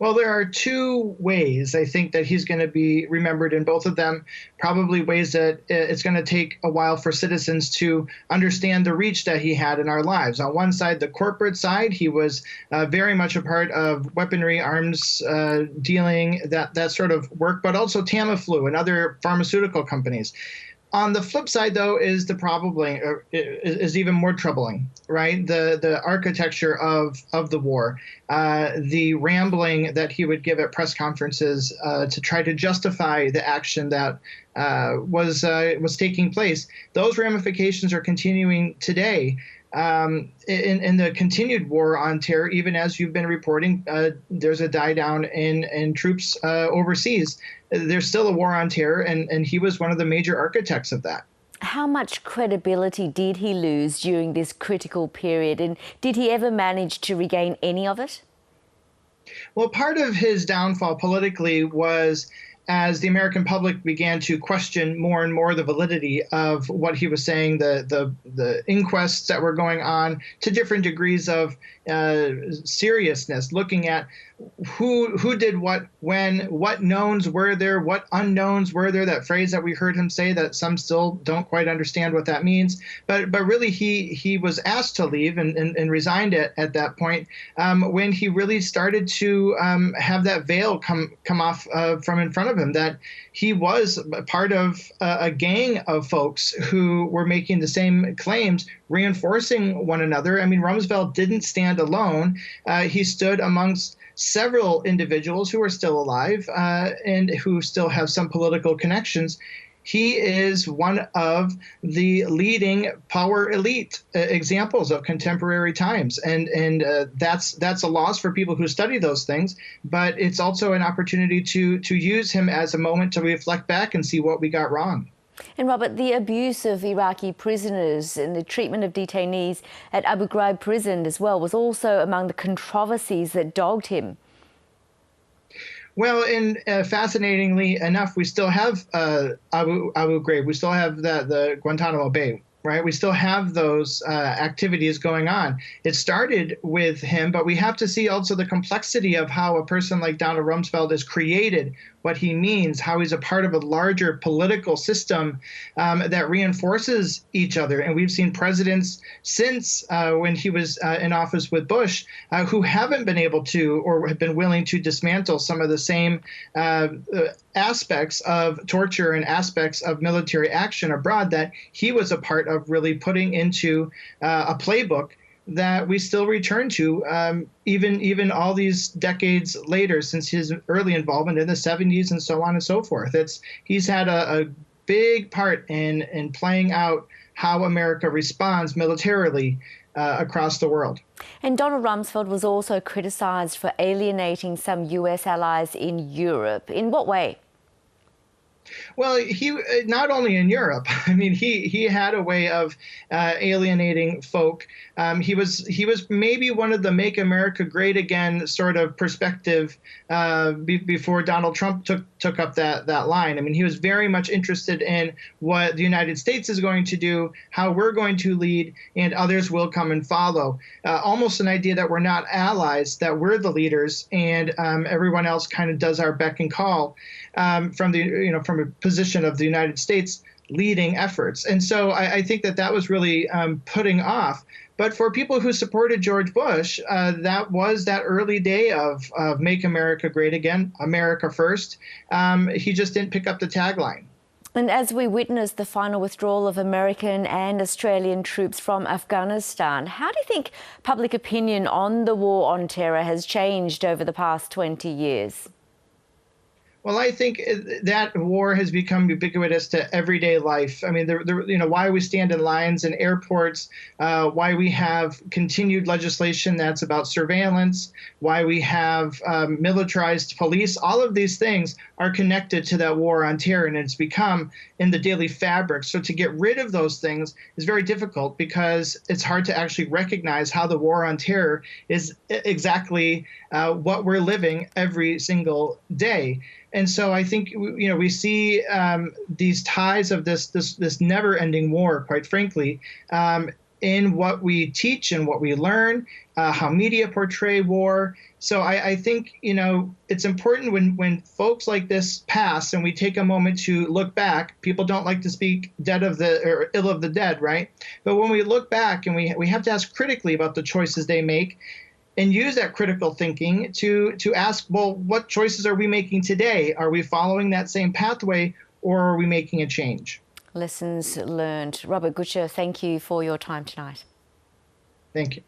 Well, there are two ways I think that he's going to be remembered in both of them, probably ways that it's going to take a while for citizens to understand the reach that he had in our lives. On one side, the corporate side, he was very much a part of weaponry, arms dealing, that sort of work, but also Tamiflu and other pharmaceutical companies. On the flip side, though, is the probably is even more troubling, right? The architecture of the war, the rambling that he would give at press conferences to try to justify the action that was taking place. Those ramifications are continuing today. In the continued war on terror, even as you've been reporting, there's a die down in troops overseas. There's still a war on terror, and he was one of the major architects of that. How much credibility did he lose during this critical period, and did he ever manage to regain any of it? Well, part of his downfall politically was as the American public began to question more and more the validity of what he was saying, the inquests that were going on to different degrees of seriousness, looking at who did what, when, what knowns were there, what unknowns were there, that phrase that we heard him say that some still don't quite understand what that means. But really, he was asked to leave and resigned at that point when he really started to have that veil come off from in front of him, that he was part of a gang of folks who were making the same claims, reinforcing one another. I mean, Rumsfeld didn't stand alone. He stood amongst several individuals who are still alive and who still have some political connections. He is one of the leading power elite examples of contemporary times, and that's a loss for people who study those things. But it's also an opportunity to use him as a moment to reflect back and see what we got wrong. And Robert, the abuse of Iraqi prisoners and the treatment of detainees at Abu Ghraib prison as well was also among the controversies that dogged him. Well, and fascinatingly enough, we still have Abu Ghraib. We still have the Guantanamo Bay, right? We still have those activities going on. It started with him, but we have to see also the complexity of how a person like Donald Rumsfeld is created, what he means, how he's a part of a larger political system that reinforces each other. And we've seen presidents since when he was in office with Bush who haven't been able to or have been willing to dismantle some of the same aspects of torture and aspects of military action abroad that he was a part of really putting into a playbook that we still return to even all these decades later, since his early involvement in the 70s and so on and so forth. He's had a big part in playing out how America responds militarily across the world. And Donald Rumsfeld was also criticised for alienating some US allies in Europe. In what way? Well, he not only in Europe. I mean, he had a way of alienating folk. He was maybe one of the "Make America Great Again" sort of perspective before Donald Trump took up that line. I mean, he was very much interested in what the United States is going to do, how we're going to lead, and others will come and follow. Almost an idea that we're not allies, that we're the leaders, and everyone else kind of does our beck and call from a position of the United States leading efforts. And so I think that was really putting off. But for people who supported George Bush, that was that early day of Make America Great Again, America First. He just didn't pick up the tagline. And as we witness the final withdrawal of American and Australian troops from Afghanistan, how do you think public opinion on the war on terror has changed over the past 20 years? Well, I think that war has become ubiquitous to everyday life. I mean, why we stand in lines in airports, why we have continued legislation that's about surveillance, why we have militarized police. All of these things are connected to that war on terror, and it's become in the daily fabric. So to get rid of those things is very difficult because it's hard to actually recognize how the war on terror is exactly what we're living every single day. And so I think, we see these ties of this never-ending war, quite frankly, in what we teach and what we learn, how media portray war. So I think, it's important when folks like this pass and we take a moment to look back. People don't like to speak ill of the dead, right? But when we look back, and we have to ask critically about the choices they make, and use that critical thinking to ask, well, what choices are we making today? Are we following that same pathway, or are we making a change? Lessons learned. Robert Gutscher, thank you for your time tonight. Thank you.